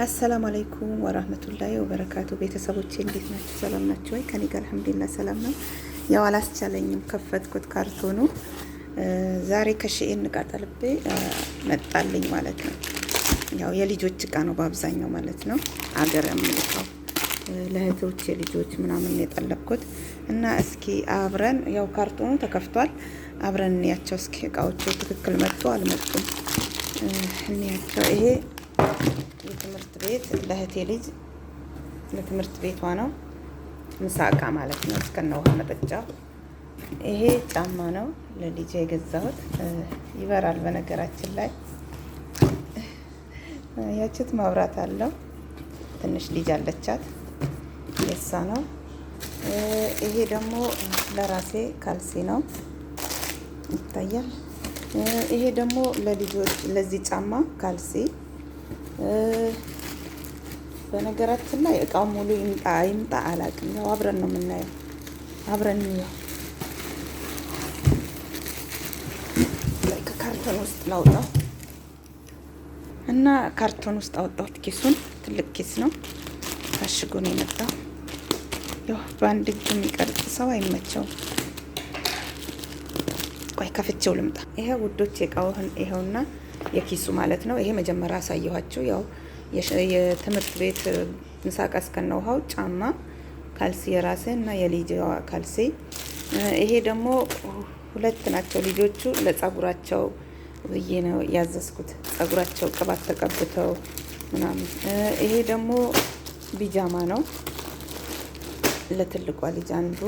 አሰላሙ አለይኩም ወራህመቱላሂ ወበረካቱ። ቤተሰቦቼ እንዴት ናችሁ? ሰላም ናችሁ ወይ? ከኔ ጋር አልሐምዱሊላህ ሰላም ነው። ያው አላስቻለኝም፣ ከፈትኩት ካርቶኑ። ዛሬ ከሺኤን እቃ ጠልቤ መጣልኝ ማለት ነው። ያው የልጆች እቃ ነው በአብዛኛው ማለት ነው። አገር የምልከው ለእህቶቼ ልጆች ምናምን የጠለብኩት እና እስኪ አብረን ያው ካርቶኑ ተከፍቷል። አብረን እንያቸው እስኪ እቃዎቹ ትክክል መጡ አልመጡም እንያቸው። ይሄ የትምህርት ቤት ለእህቴ ልጅ ለትምህርት ቤቷ ነው። ምሳ እቃ ማለት ነው እስከነ ውሃ መጠጫው። ይሄ ጫማ ነው ለልጄ የገዛሁት። ይበራል በነገራችን ላይ ያችት ማብራት አለው። ትንሽ ልጅ አለቻት የሳ ነው። ይሄ ደግሞ ለራሴ ካልሲ ነው ይታያል። ይሄ ደግሞ ለልጆች ለዚህ ጫማ ካልሲ። በነገራችን ላይ እቃው ሙሉ ይምጣ አይምጣ አላውቅም። ያው አብረን ነው የምናየው። አብረን ነው ከካርቶን ውስጥ ላውጣው እና ካርቶን ውስጥ አወጣሁት። ኪሱን ትልቅ ኪስ ነው፣ ታሽጎ ነው የመጣው። ያው በአንድ እጅ የሚቀርጽ ሰው አይመቸውም። ቆይ ከፍቼው ልምጣ። ይሄ ውዶች እቃውን ይሄውና የኪሱ ማለት ነው። ይሄ መጀመሪያ አሳየኋችሁ። ያው የትምህርት ቤት ምሳቃ እስከነ ውሃው፣ ጫማ፣ ካልሲ የራሴ እና የልጅ ካልሲ። ይሄ ደግሞ ሁለት ናቸው ልጆቹ ለጸጉራቸው ብዬ ነው ያዘዝኩት። ጸጉራቸው ቅባት ተቀብተው ምናምን። ይሄ ደግሞ ቢጃማ ነው ለትልቋ ልጅ አንዱ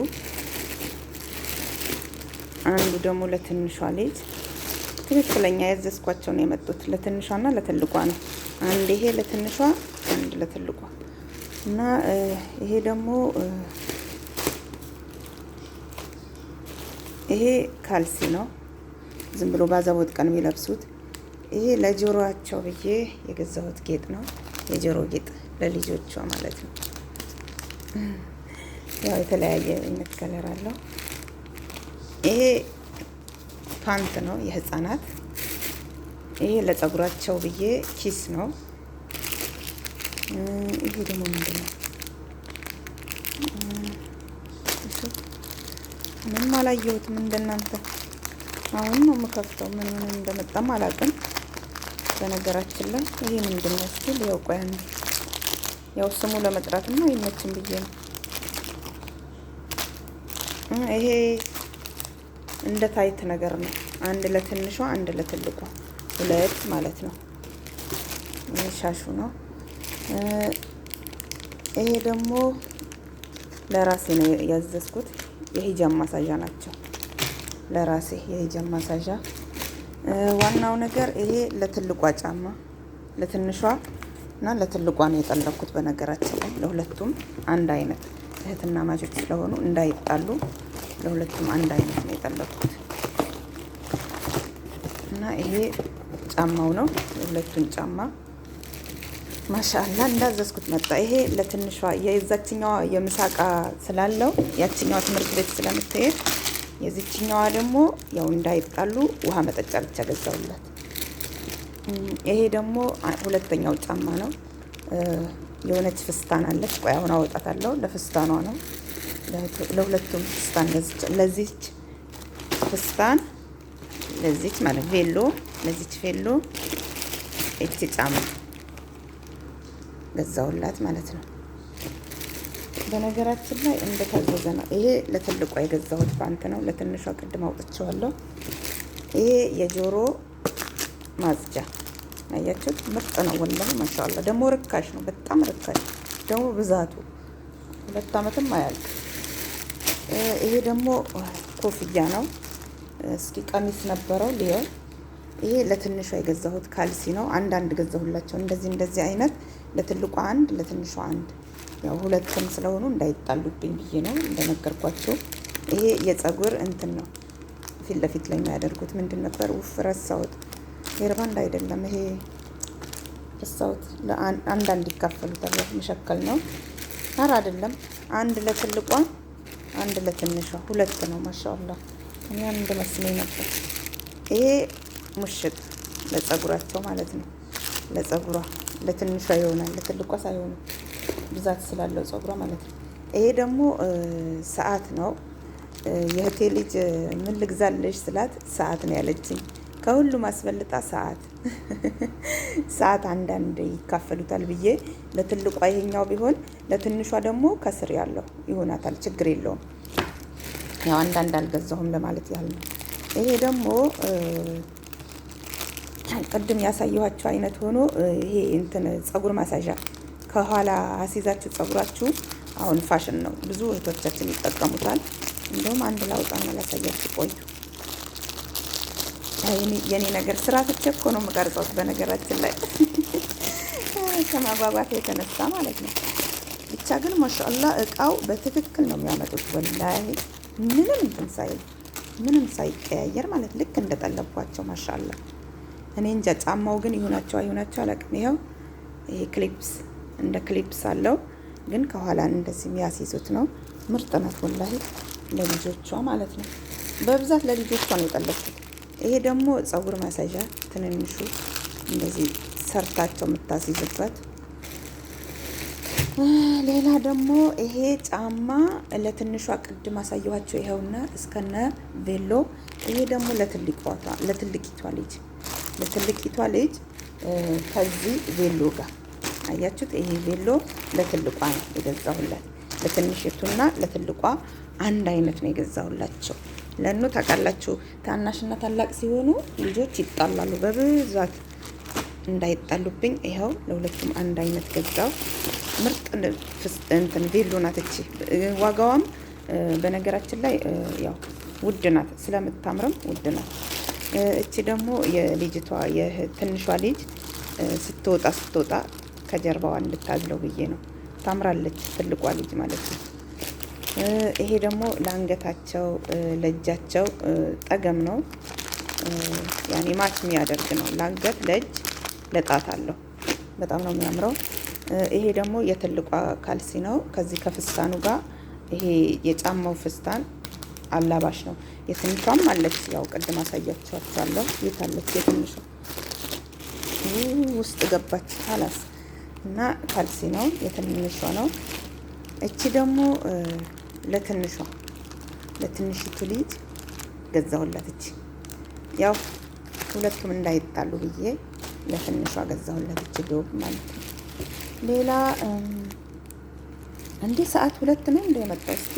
ደግሞ ለትንሿ ልጅ። ትክክለኛ ያዘዝኳቸው ነው የመጡት። ለትንሿና ለትልቋ ነው። አንድ ይሄ ለትንሿ፣ አንድ ለትልቋ እና ይሄ ደግሞ ይሄ ካልሲ ነው። ዝም ብሎ ባዘቦት ቀን የሚለብሱት። ይሄ ለጆሮአቸው ብዬ የገዛሁት ጌጥ ነው። የጆሮ ጌጥ ለልጆቿ ማለት ነው። ያው የተለያየ አይነት ከለር አለው። ይሄ ፓንት ነው የህፃናት። ይሄ ለጸጉራቸው ብዬ ኪስ ነው። ይሄ ደግሞ ምንድን ነው? ምንም አላየሁትም እንደናንተ። አሁን ነው የምከፍተው። ምን እንደመጣም አላውቅም በነገራችን ላይ። ይሄ ምንድን ነው እስኪ ያው ቆይ ነው ያው ስሙ ለመጥራትም አይመችም ብዬ ነው። ይሄ እንደ ታይት ነገር ነው። አንድ ለትንሿ፣ አንድ ለትልቋ፣ ሁለት ማለት ነው። ሻሹ ነው። ይሄ ደግሞ ለራሴ ነው ያዘዝኩት። የሂጃብ ማሳዣ ናቸው ለራሴ የሂጃብ ማሳዣ። ዋናው ነገር ይሄ ለትልቋ ጫማ፣ ለትንሿ እና ለትልቋ ነው የጠለኩት። በነገራችን ላይ ለሁለቱም አንድ አይነት እህትና ማቾች ስለሆኑ እንዳይጣሉ ለሁለቱም አንድ አይነት ነው የጠለኩት። እና ይሄ ጫማው ነው የሁለቱን ጫማ። ማሻአላ እንዳዘዝኩት መጣ። ይሄ ለትንሿ የዛችኛዋ የምሳቃ ስላለው ያችኛዋ ትምህርት ቤት ስለምትሄድ፣ የዚችኛዋ ደግሞ ያው እንዳይጣሉ ውሃ መጠጫ ብቻ ገዛውላት። ይሄ ደግሞ ሁለተኛው ጫማ ነው። የሆነች ፍስታን አለች። ቆይ አሁን አወጣታለሁ። ለፍስታኗ ነው። ለሁለቱም ፍስታን ገዝቼ፣ ለዚች ፍስታን፣ ለዚች ማለት ቬሎ፣ ለዚች ቬሎ እቺ ጫማ ገዛውላት ማለት ነው። በነገራችን ላይ እንደታዘዘ ነው። ይሄ ለትልቋ የገዛሁት ፓንት ነው። ለትንሿ ቅድም አውጥቼዋለሁ። ይሄ የጆሮ ማጽጃ አያችሁት? ምርጥ ነው ወላሂ ማሻአላ። ደግሞ ርካሽ ነው፣ በጣም ርካሽ ደግሞ ብዛቱ 2 ዓመትም አያልቅ። ይሄ ደግሞ ኮፍያ ነው። እስኪ ቀሚስ ነበረው ሊዮ። ይሄ ለትንሿ የገዛሁት ካልሲ ነው። አንዳንድ ገዛሁላቸው እንደዚህ አይነት፣ ለትልቋ አንድ፣ ለትንሿ አንድ። ያው ሁለቱም ስለሆኑ እንዳይጣሉብኝ ብዬ ነው እንደነገርኳቸው። ይሄ የጸጉር እንትን ነው ፊት ለፊት ላይ የሚያደርጉት ምንድን ነበር? ውፍ ረሳሁት። ሄርባንድ አይደለም ይሄ ረሳሁት። አንዳንድ ይካፈሉታል። መሸከል ነው። አረ አይደለም፣ አንድ ለትልቋ፣ አንድ ለትንሿ፣ ሁለት ነው። ማሻአላ እኔ አንድ መስሎኝ ነበር። ይሄ ሙሽጥ ለጸጉራቸው ማለት ነው። ለጸጉሯ ለትንሿ ይሆናል፣ ለትልቋ ሳይሆንም ብዛት ስላለው ጸጉሯ ማለት ነው። ይሄ ደግሞ ሰዓት ነው። የእህቴ ልጅ ምን ልግዛለሽ ስላት ሰዓት ነው ያለችኝ። ከሁሉም አስበልጣ ሰዓት ሰዓት አንዳንድ ይካፈሉታል ብዬ ለትልቋ ይሄኛው ቢሆን ለትንሿ ደግሞ ከስር ያለው ይሆናታል፣ ችግር የለውም። ያው አንዳንድ አልገዛሁም ለማለት ያህል ነው። ይሄ ደግሞ ቅድም ያሳየኋቸው አይነት ሆኖ ይሄ እንትን ጸጉር ማሳዣ ከኋላ አስይዛችሁ ጸጉራችሁ አሁን ፋሽን ነው፣ ብዙ እህቶቻችን ይጠቀሙታል። እንደውም አንድ ላውጣና ላሳያችሁ ቆዩ። የኔ ነገር ስራ ትቼ እኮ ነው የምቀርጸው በነገራችን ላይ ከማጓጓት የተነሳ ማለት ነው። ብቻ ግን ማሻአላህ እቃው በትክክል ነው የሚያመጡት ወላሂ ምንም እንትን ሳይል ምንም ሳይቀያየር ማለት ልክ እንደጠለቧቸው ማሻአላህ። እኔ እንጃ ጫማው ግን ይሁናቸው አይሁናቸው አላውቅም። ይኸው ይሄ ክሊፕስ እንደ ክሊፕስ አለው ግን ከኋላ እንደዚህ የሚያስይዙት ነው። ምርጥ ናት ወላሂ ለልጆቿ ማለት ነው። በብዛት ለልጆቿ ነው የጠለብኩት። ይሄ ደግሞ ጸጉር ማሳዣ ትንንሹ እንደዚህ ሰርታቸው የምታስይዙበት። ሌላ ደግሞ ይሄ ጫማ ለትንሿ ቅድም አሳየኋቸው ይኸውና እስከነ ቬሎ። ይሄ ደግሞ ለትልቂቷ ልጅ ከዚህ ቬሎ ጋር አያችሁት። ይሄ ቬሎ ለትልቋ ነው የገዛሁላት። ለትንሽቱና ለትልቋ አንድ አይነት ነው የገዛሁላቸው። ለኑ ታውቃላችሁ ታናሽና ታላቅ ሲሆኑ ልጆች ይጣላሉ በብዛት እንዳይጣሉብኝ ይኸው ለሁለቱም አንድ አይነት ገዛው። ምርጥ እንትን ቬሎ ናት እቺ። ዋጋዋም በነገራችን ላይ ያው ውድ ናት፣ ስለምታምርም ውድ ናት። እቺ ደግሞ የልጅቷ የትንሿ ልጅ ስትወጣ ከጀርባዋ እንድታዝለው ብዬ ነው። ታምራለች ትልቋ ልጅ ማለት ነው። ይሄ ደግሞ ለአንገታቸው ለእጃቸው ጠገም ነው። ያኔ ማች የሚያደርግ ነው። ለአንገት ለእጅ ለጣት አለው። በጣም ነው የሚያምረው። ይሄ ደግሞ የትልቋ ካልሲ ነው። ከዚህ ከፍስታኑ ጋር ይሄ የጫማው ፍስታን አላባሽ ነው። የትንሿም አለች፣ ያው ቅድም አሳያችኋለሁ። የት አለች የትንሿ? ውስጥ ገባች አላስ እና ካልሲ ነው የትንሿ ነው። እቺ ደግሞ ለትንሽቱ ልጅ ገዛሁላት። እቺ ያው ሁለቱም እንዳይጣሉ ብዬ ለትንሿ ገዛሁላት። እቺ ዶብ ማለት ነው። ሌላ እንዴ ሰዓት ሁለት ነው እንደ የመጣው። እስኪ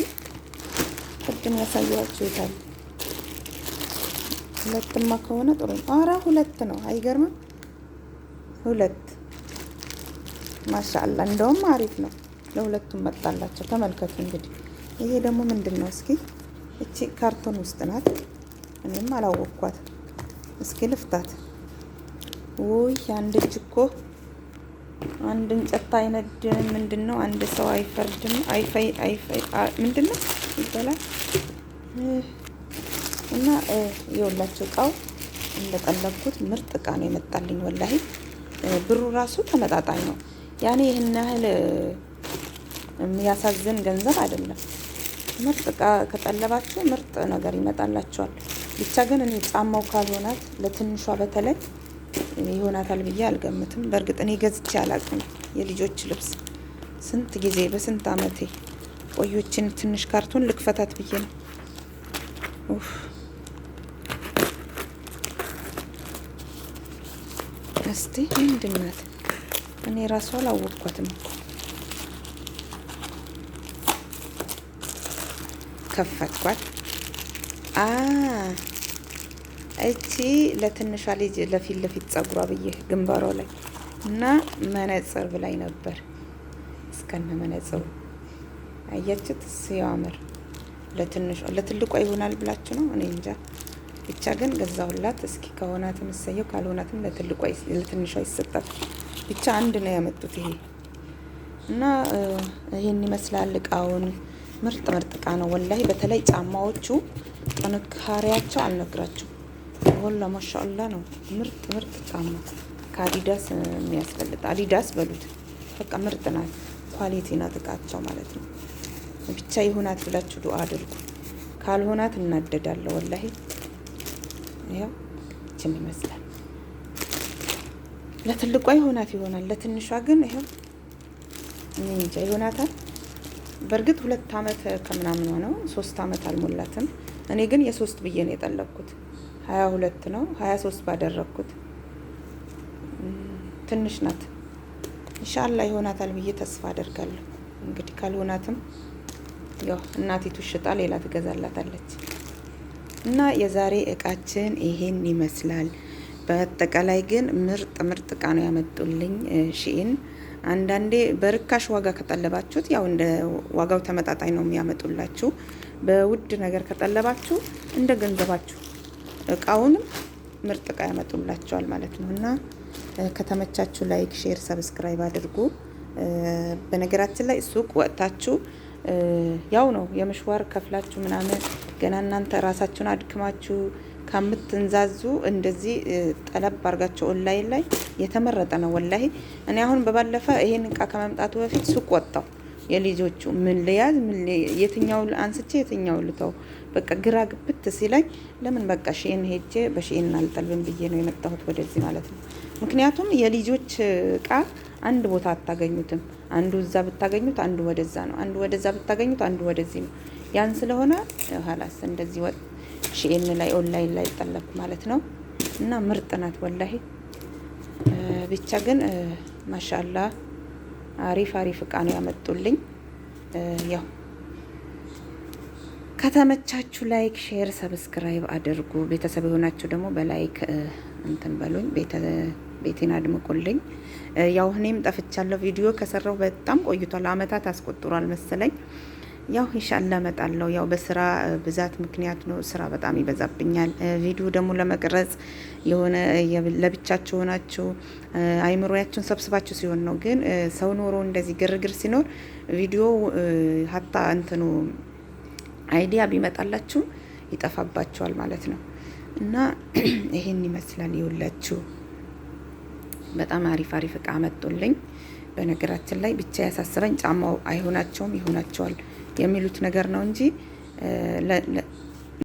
ቅድም ያሳየኋችሁ ይታል። ሁለትማ ከሆነ ጥሩ ነው። ኧረ ሁለት ነው። አይገርምም? ሁለት ማሻአላ። እንደውም አሪፍ ነው። ለሁለቱም መጣላቸው። ተመልከቱ እንግዲህ። ይሄ ደግሞ ምንድን ነው? እስኪ እቺ ካርቶን ውስጥ ናት። እኔም አላወቅኳት። እስኪ ልፍታት። ውይ አንድ እጅ እኮ አንድ እንጨት አይነድም። ምንድን ነው? አንድ ሰው አይፈርድም። ምንድን ነው ይባላል። እና የወላቸው እቃው እንደጠለብኩት ምርጥ እቃ ነው የመጣልኝ ወላሂ። ብሩ ራሱ ተመጣጣኝ ነው። ያኔ ይህን ያህል የሚያሳዝን ገንዘብ አይደለም። ምርጥ እቃ ከጠለባችሁ ምርጥ ነገር ይመጣላችኋል። ብቻ ግን እኔ ጫማው ካልሆናት ለትንሿ በተለይ ይሆናታል ብዬ አልገምትም። በእርግጥ እኔ ገዝቼ አላውቅም የልጆች ልብስ። ስንት ጊዜ በስንት አመቴ ቆዮችን ትንሽ ካርቶን ልክፈታት ብዬ ነው። እስቲ ምንድን ናት? እኔ ራሷ አላወቅኳትም እኮ። ከፈትኳት። እቺ ለትንሿ ልጅ ለፊት ጸጉሯ ብዬ ግንባሯ ላይ እና መነጽር ብላይ ነበር እስከነ መነጽሩ። አያችሁት? ሲያምር። ለትልቋ ይሆናል ብላችሁ ነው? እኔ እንጃ። ብቻ ግን ገዛሁላት። እስኪ ከሆናትም እሰየው፣ ካልሆናትም ለትንሿ ይሰጣል። ብቻ አንድ ነው ያመጡት ይሄ እና ይሄን ይመስላል እቃውን። ምርጥ እቃ ነው ወላሂ። በተለይ ጫማዎቹ ጥንካሬያቸው አልነግራችሁ ወላ ማሻአላ ነው። ምርጥ ጫማ ከአዲዳስ የሚያስፈልጥ አዲዳስ በሉት በቃ ምርጥ ናት። ኳሊቲ ናት እቃቸው ማለት ነው። ብቻ ይሁናት ብላችሁ ዱአ አድርጉ። ካልሆናት እናደዳለሁ ወላሂ። ያው እቺን ይመስላል። ለትልቋ ይሆናት ይሆናል፣ ለትንሿ ግን ይሄው እኔ እንጃ ይሆናታል። በእርግጥ 2 አመት ከምናምን ነው፣ 3 አመት አልሞላትም። እኔ ግን የ3 ብዬ ነው የጠለብኩት። 22 ነው 23 ባደረኩት። ትንሽ ናት። ኢንሻአላህ ይሆናታል ብዬ ተስፋ አደርጋለሁ። እንግዲህ ካልሆናትም ያው እናቲቱ ሽጣ ሌላ ትገዛላታለች። እና የዛሬ እቃችን ይሄን ይመስላል። በአጠቃላይ ግን ምርጥ እቃ ነው ያመጡልኝ ሺኢን። አንዳንዴ በርካሽ ዋጋ ከጠለባችሁት ያው እንደ ዋጋው ተመጣጣኝ ነው የሚያመጡላችሁ። በውድ ነገር ከጠለባችሁ እንደ ገንዘባችሁ እቃውንም ምርጥ እቃ ያመጡላችኋል ማለት ነው። እና ከተመቻችሁ ላይክ፣ ሼር፣ ሰብስክራይብ አድርጉ። በነገራችን ላይ ሱቅ ወጥታችሁ ያው ነው የምሽዋር ከፍላችሁ ምናምን ገና እናንተ ራሳችሁን አድክማችሁ ከምትንዛዙ እንደዚህ ጠለብ አርጋችሁ ኦንላይን ላይ የተመረጠ ነው ወላሂ። እኔ አሁን በባለፈ ይሄን እቃ ከመምጣቱ በፊት ሱቅ ወጣው የልጆቹ ምን ልያዝ የትኛው አንስቼ የትኛው ልተው በቃ ግራ ግብት ሲለኝ ለምን በቃ ሺኢን ሄጄ በሺኢን አልጠልብም ብዬ ነው የመጣሁት ወደዚህ ማለት ነው። ምክንያቱም የልጆች እቃ አንድ ቦታ አታገኙትም። አንዱ እዛ ብታገኙት አንዱ ወደዛ ነው፣ አንዱ ወደዛ ብታገኙት አንዱ ወደዚህ ነው። ያን ስለሆነ ሀላስ እንደዚህ ወጥ ሺኢን ላይ ኦንላይን ላይ ጠለብ ማለት ነው። እና ምርጥ ናት ወላሂ። ብቻ ግን ማሻአላህ አሪፍ እቃ ነው ያመጡልኝ። ያው ከተመቻችሁ ላይክ፣ ሼር፣ ሰብስክራይብ አድርጉ። ቤተሰብ የሆናችሁ ደግሞ በላይክ እንትን በሉኝ፣ ቤቴን አድምቁልኝ። ያው እኔም ጠፍቻለሁ። ቪዲዮ ከሰራው በጣም ቆይቷል፣ አመታት አስቆጥሯል መሰለኝ። ያው ኢንሻአላህ እመጣለሁ። ያው በስራ ብዛት ምክንያት ነው፣ ስራ በጣም ይበዛብኛል። ቪዲዮ ደግሞ ለመቅረጽ የሆነ ለብቻችሁ ሆናችሁ አይምሮያችሁን ሰብስባችሁ ሲሆን ነው። ግን ሰው ኖሮ እንደዚህ ግርግር ሲኖር ቪዲዮ ሀታ እንትኑ አይዲያ ቢመጣላችሁ ይጠፋባችኋል ማለት ነው። እና ይሄን ይመስላል ይውላችሁ። በጣም አሪፍ እቃ መጡልኝ። በነገራችን ላይ ብቻ ያሳስበኝ ጫማው አይሆናቸውም ይሆናቸዋል የሚሉት ነገር ነው እንጂ